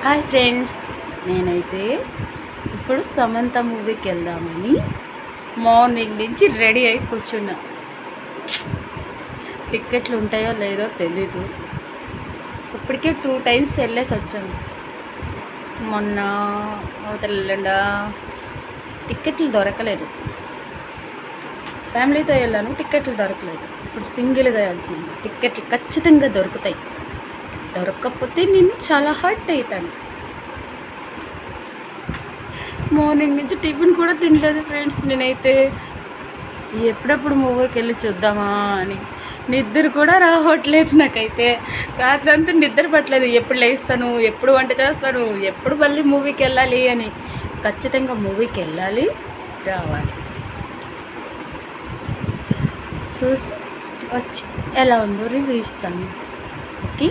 Hi friends, నేనైతే ఇప్పుడు సమంత మూవీకి వెళ్దామని మార్నింగ్ నుంచి రెడీ అయి కూర్చున్నా. టిక్కెట్లు ఉంటాయో లేదో తెలీదు. ఇప్పటికే 2 టైమ్స్ వెళ్ళేసి వచ్చాను. మొన్న అవతల టిక్కెట్లు దొరకలేదు. ఫ్యామిలీతో వెళ్ళాను, టిక్కెట్లు దొరకలేదు. ఇప్పుడు సింగిల్గా వెళ్తున్నాను. టిక్కెట్లు ఖచ్చితంగా దొరుకుతాయి. దొరకకపోతే నేను చాలా హర్ట్ అవుతాను. మార్నింగ్ నుంచి టిఫిన్ కూడా తినలేదు ఫ్రెండ్స్. నేనైతే ఎప్పుడప్పుడు మూవీకి వెళ్ళి చూద్దామా అని నిద్ర కూడా రావట్లేదు. నాకైతే రాత్రి అంతా నిద్ర పట్టలేదు. ఎప్పుడు లేస్తాను, ఎప్పుడు వంట చేస్తాను, ఎప్పుడు మళ్ళీ మూవీకి వెళ్ళాలి అని. ఖచ్చితంగా మూవీకి వెళ్ళాలి, రావాలి. చూసి వచ్చి ఎలా ఉందో రివ్యూ ఇస్తాను. ఓకే.